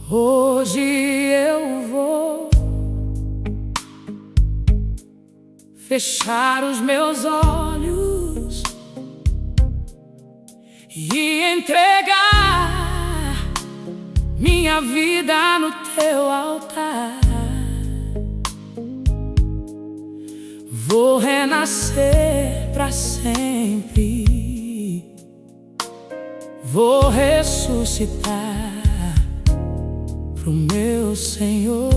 Hoje eu vou fechar os meus olhos e entregar minha vida no teu altar. Vou renascer pra sempre, vou ressuscitar pro meu Senhor.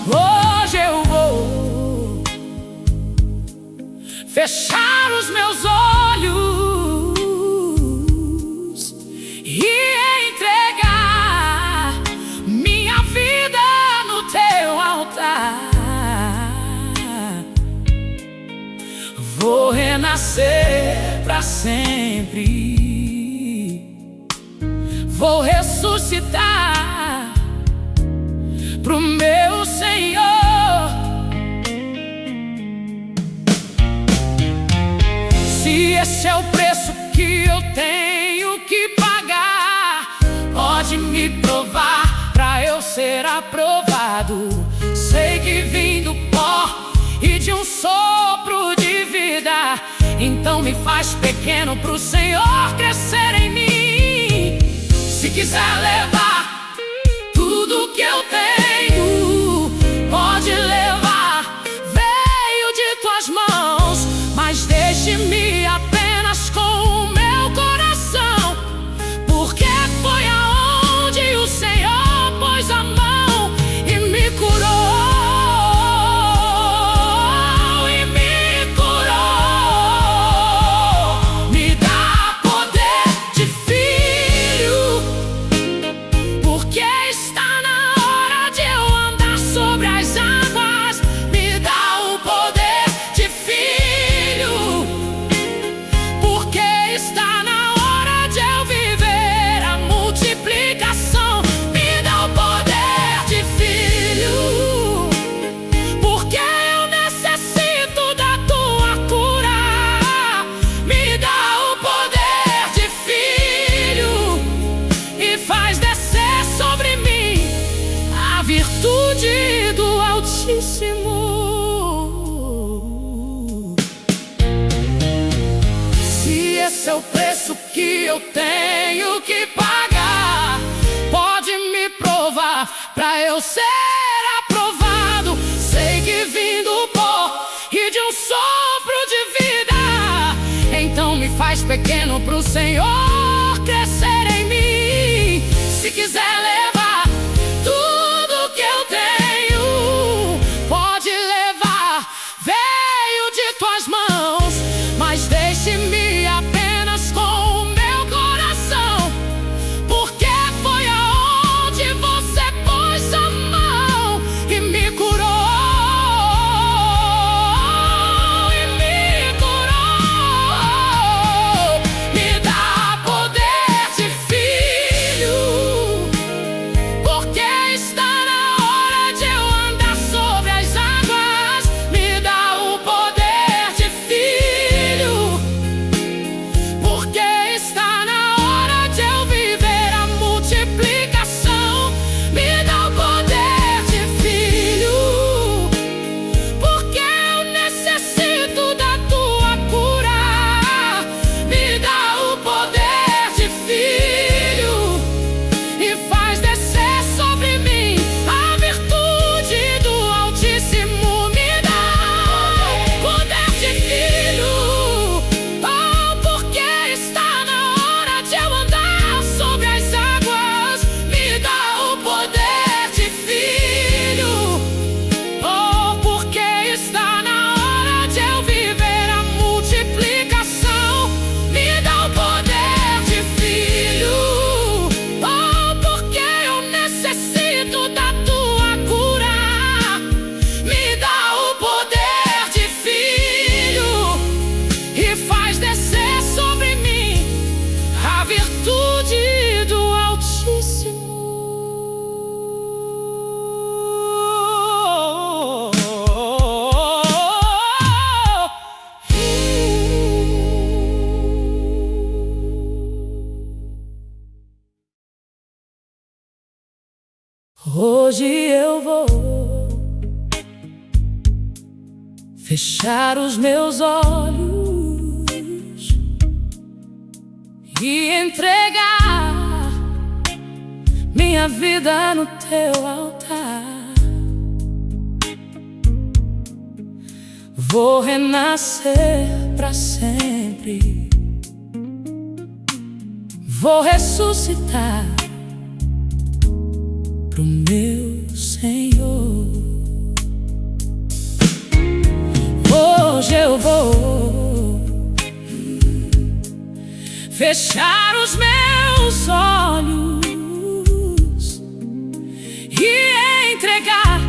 Hoje eu vou fechar os meus olhos e entregar minha vida no teu altar. Vou renascer pra sempre, vou ressuscitar pro meu Senhor. Se esse é o preço que eu tenho que pagar, pode me provar pra eu ser aprovado. Sei que vim do pó e de um sopro de vida, então me faz pequeno pro Senhor crescer em mim. Se quiser levar tudo que eu tenho, pode levar, veio de tuas mãos, mas deixe-me apenas com o meu coração, porque foi aonde o Senhor pôs a mão e me curou, me dá poder de filho. Porque está na hora de eu andar sobre as águas, me dá o poder de filho. Porque está na hora de eu viver a multiplicação, me dá o poder de filho. Porque eu necessito da tua cura, me dá o poder de filho e faz descer sobre mim a virtude do Altíssimo. Se esse é o preço que eu tenho que pagar, pode me provar pra eu ser aprovado. Sei que vim do pó e de um sopro de vida, então me faz pequeno pro Senhor crescer em mim. Se quiser levar tudo que eu tenho, pode levar, veio de tuas mãos, mas deixe-me apenas com o meu coração, porque foi aonde você pôs a mão e me curou, me dá poder de filho. fechar os meus olhos e entregar minha vida no teu altar. Vou renascer pra sempre, vou ressuscitar pro meu Senhor. Hoje eu vou fechar os meus olhos e entregar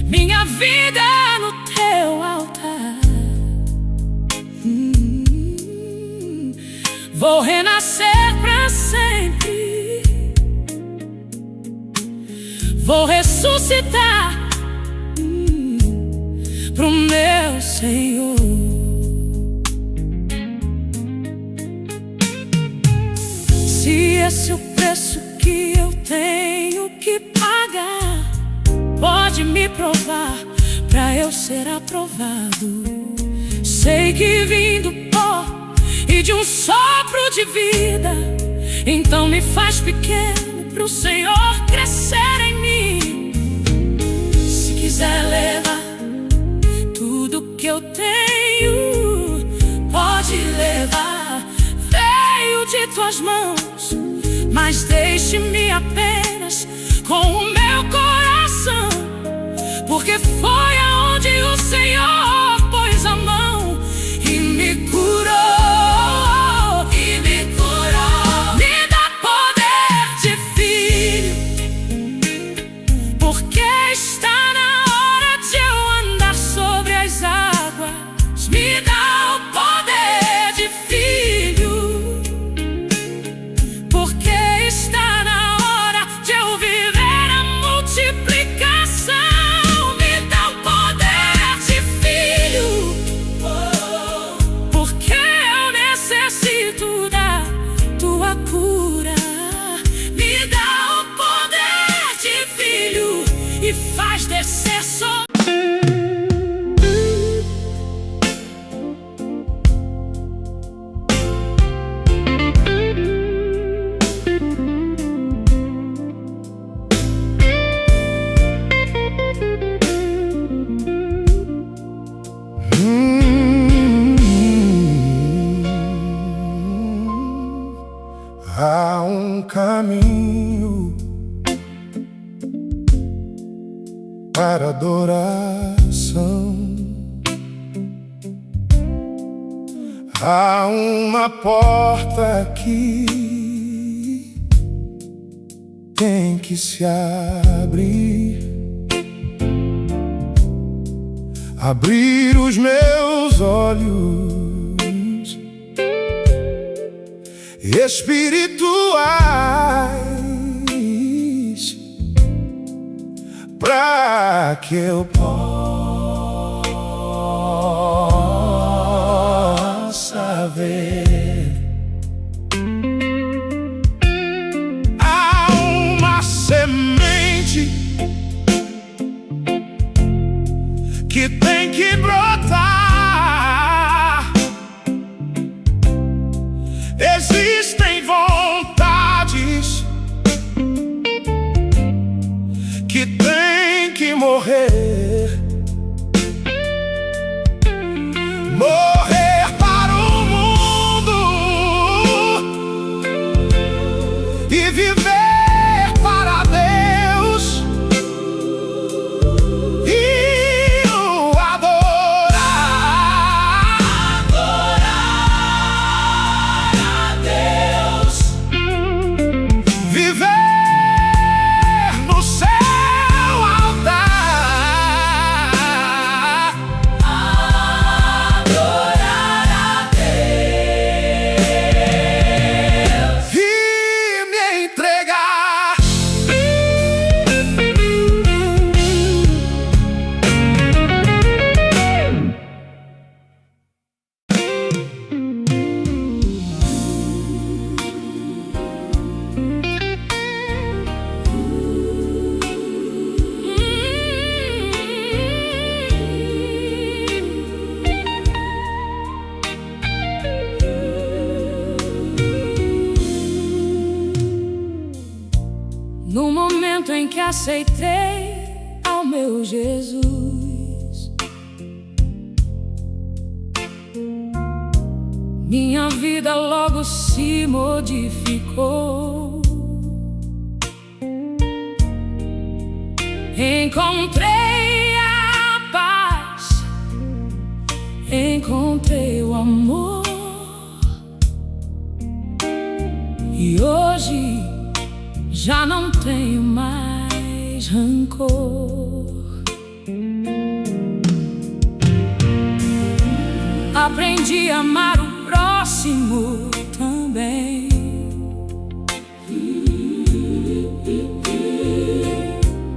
minha vida no teu altar. Vou renascer pra sempre, vou ressuscitar pro meu Senhor. Se esse é o preço que eu tenho que pagar, pode me provar pra eu ser aprovado. Sei que vim do pó e de um sopro de vida, então me faz pequeno pro Senhor crescer em mim. Se quiser levar tudo que eu tenho, pode levar. Veio de tuas mãos, mas deixe-me apenas com o meu coração, porque foi aonde o Senhor pôs a mão e me curou. E me curou. Me dá poder de filho, porque está na hora de eu andar sobre as águas. Me dá o poder de filho, porque está na hora de eu viver a multiplicação. Me dá o poder de filho, porque eu necessito da tua cura. Me dá o poder de filho e faz descer só. Há um caminho para adoração, há uma porta que tem que se abrir. Abrir os meus olhos espirituais, pra que eu possa ver. Há uma semente que tem que brotar. Existem vontades que têm que morrer. Morrer para o mundo e viver para Deus e o adorar. aceitei ao meu Jesus. Minha vida logo se modificou. Encontrei a paz, encontrei o amor, e hoje já não tenho mais rancor. Aprendi a amar o próximo também.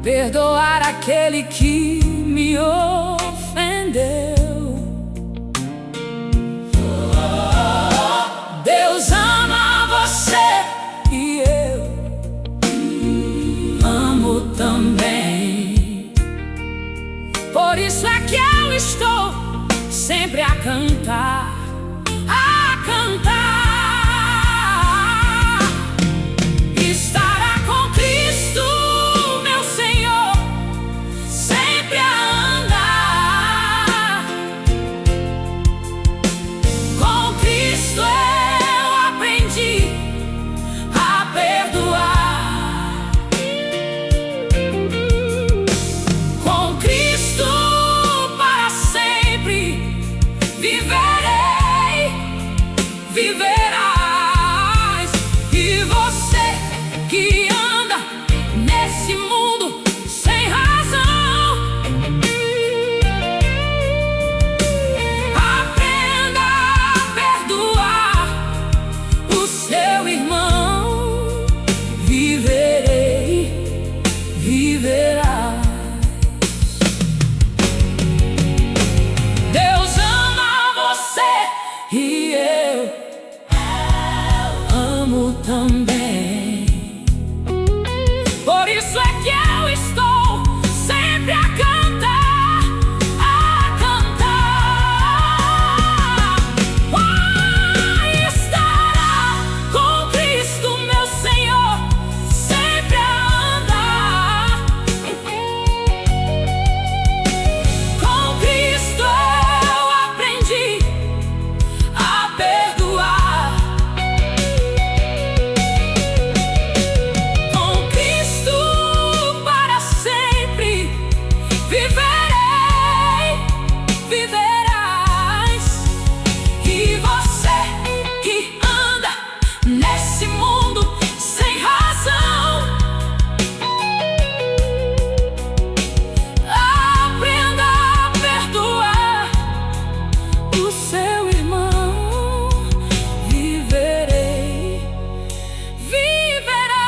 Perdoar aquele que me ofendeu. Deus ama você e eu amo também. Por isso é que eu estou sempre a cantar, a cantar. Estará com Cristo, meu Senhor, sempre a andar. Com Cristo eu aprendi a perdoar. Com Cristo para sempre viverei, viverás. E você que anda nesse mundo sem razão, aprenda a perdoar o seu irmão. Viverei, viverás. Deus ama você e eu amo também. Por isso é que eu estou sempre a cantar, a cantar. Estará com Cristo, meu Senhor, sempre a andar. Com Cristo eu aprendi a perdoar. Com Cristo para sempre viverei, viverás. E você que anda nesse mundo sem razão, aprenda a perdoar o seu irmão. Viverei, viverás.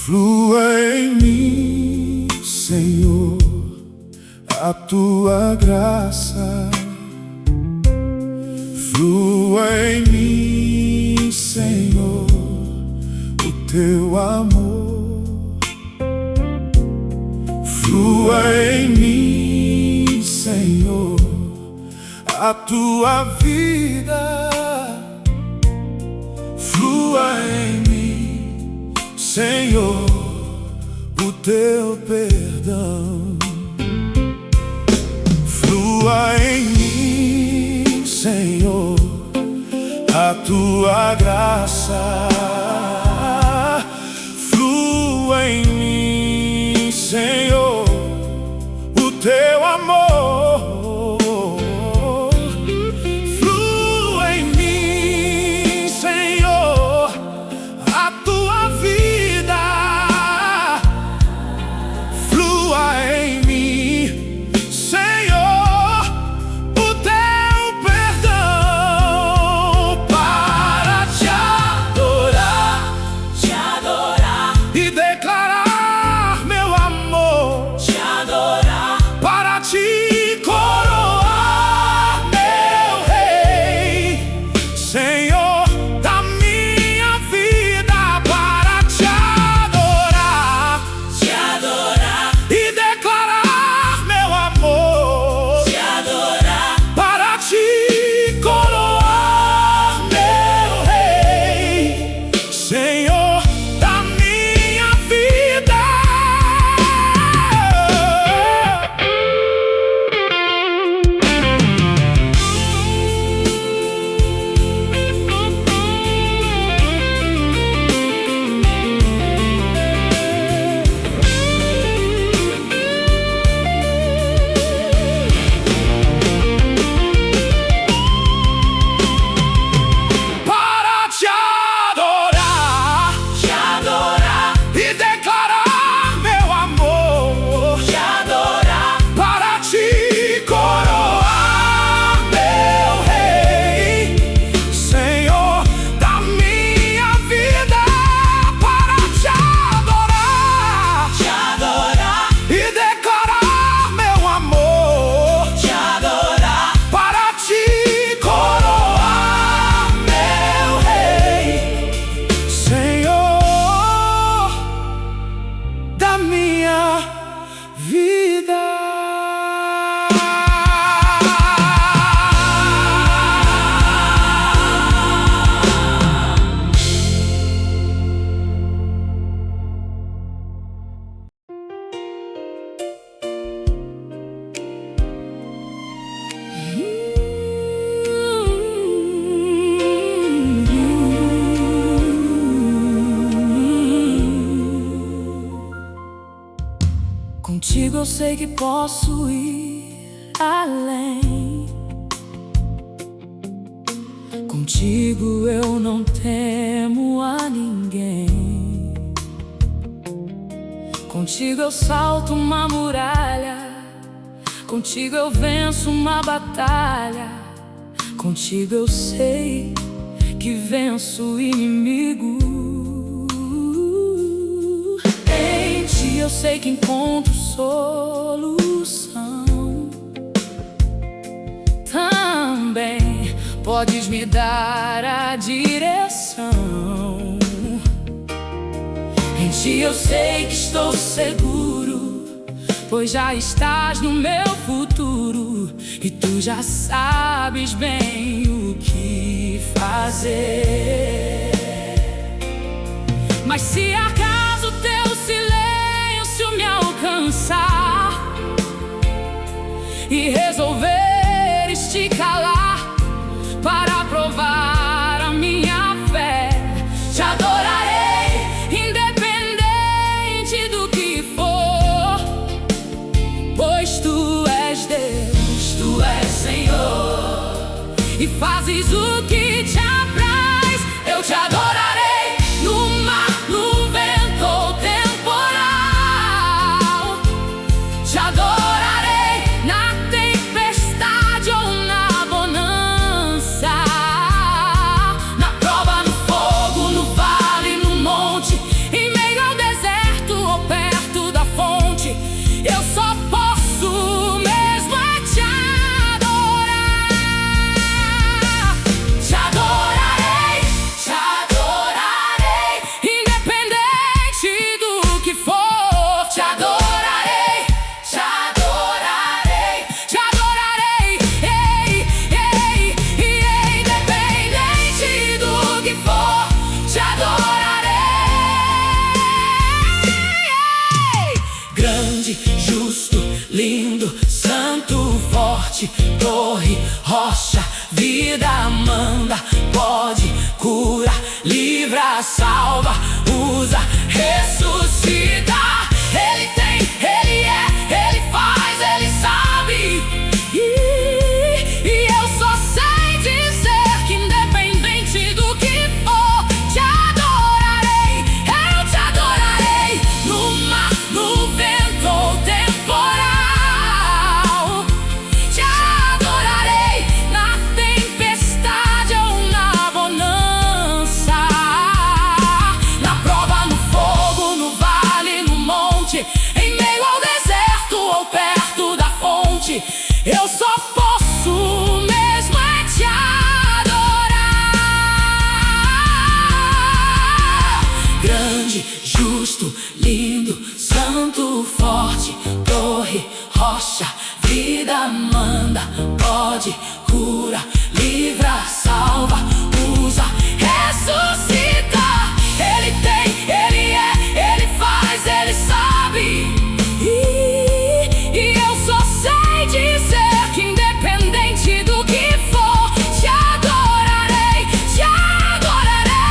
Flua em mim, Senhor, a tua graça. Flua em mim, Senhor, o teu amor. Flua em mim, Senhor, a tua vida. Flua em mim, Senhor, o teu perdão. Flua em mim, Senhor, a tua graça. Flua em mim, Senhor, o teu amor. Contigo eu sei que posso ir além. Contigo eu não temo a ninguém. Contigo eu salto uma muralha. Contigo eu venço uma batalha. Contigo eu sei que venço o inimigo. Em ti eu sei que encontro solução. Também podes me dar a direção. Em ti eu sei que estou seguro, pois já estás no meu futuro. E tu já sabes bem o que fazer. Mas se acaso teu silêncio me alcançar e resolveres te calar para provar a minha fé, te adorarei, independente do que for, pois tu és Deus, tu és Senhor, e fazes o que te apraz. Eu te adorarei no mar, no vento ou temporal. Te adorarei na tempestade ou na bonança, na prova, no fogo, no vale, no monte, em meio ao deserto ou perto da fonte. Eu só posso mesmo é te adorar. Te adorarei, independente do que for. Te adorarei, ei, independente do que for. Te adorarei. Grande, justo, lindo, santo, forte, torre, rocha, vida, manda, pode, cura, livra, salva, usa, ressuscita. Ele tem, ele é, ele faz, ele sabe. E eu só sei dizer que independente do que for, te adorarei. Eu te adorarei no mar, no vento ou temporal. Te adorarei na tempestade ou na bonança, na prova, no fogo, no vale, no monte, em meio ao deserto ou perto da fonte. Eu só posso mesmo é te adorar. Grande, justo, lindo, santo, forte, torre, rocha, vida, manda, pode, cura, livra, salva, usa, ressuscita. Ele tem, ele é, ele faz, ele sabe. E eu só sei dizer que independente do que for, te adorarei, te adorarei,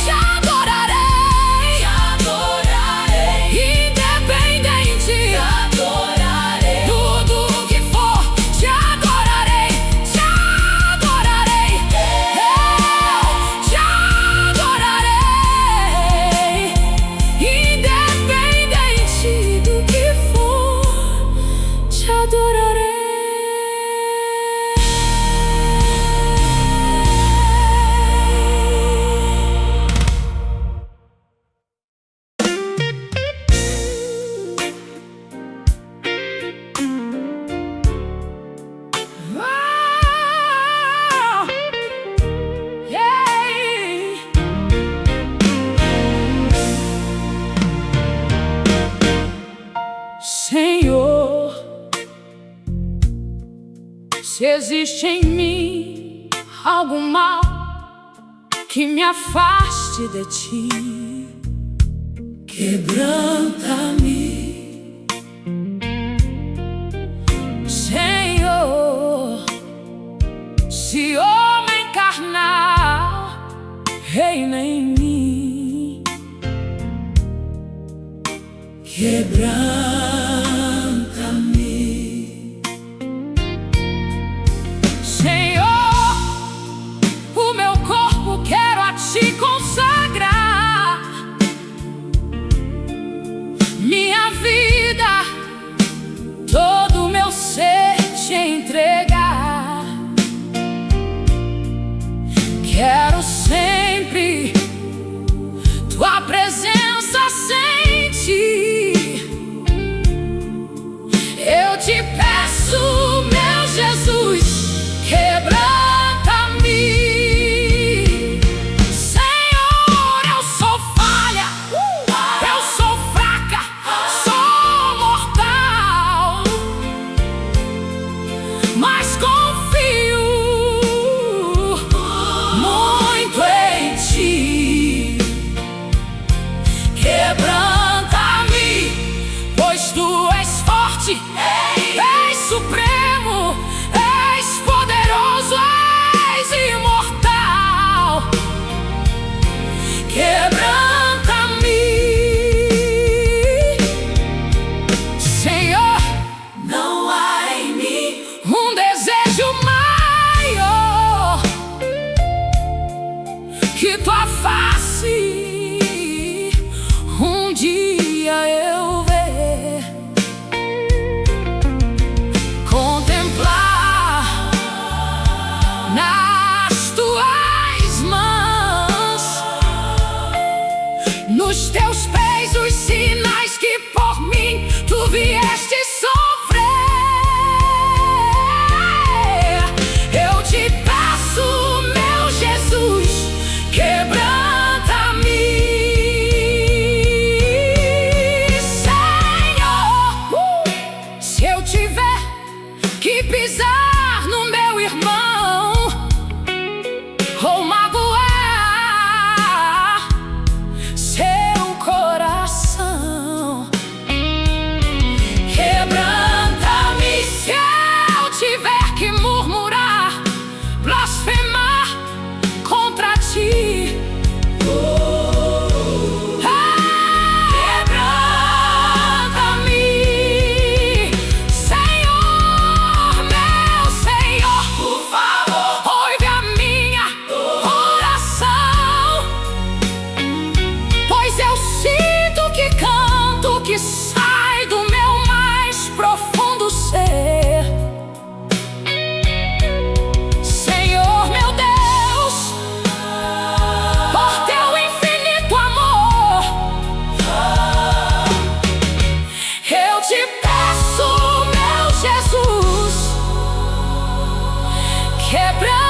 te adorarei, te adorarei, independente, te adorarei, tudo que for, te adorarei, te adorarei, te adorarei, independente do que for, te adorarei. Senhor, se existe em mim algum mal que me afaste de ti, quebranta-me, Senhor. Se homem carnal reina em mim, quebranta-me. Senhor, o meu corpo quero a Ti consagrar, minha vida, todo o meu ser Te entregar. Quero sempre Tua presença sentir. Eu Te peço, meu Jesus, quebranta-me. Senhor, eu sou falha, eu sou fraca, sou mortal, mas confio muito em Ti. Quebranta-me, pois Tu és forte, és supremo, és poderoso, és imortal. Quebranta-me, Senhor. Não há em mim um desejo maior que Tua face um dia eu ver, contemplar nas Tuas mãos, nos Teus pés os sinais que por mim Tu vieste sofrer. Eu Te peço, meu Jesus, quebranta-me. Se eu tiver que pisar no meu irmão ou magoar seu coração, quebranta-me. Se eu tiver que murmurar, blasfemar contra Ti, que sai do meu mais profundo ser. Senhor, meu Deus, por Teu infinito amor, eu Te peço, meu Jesus, quebra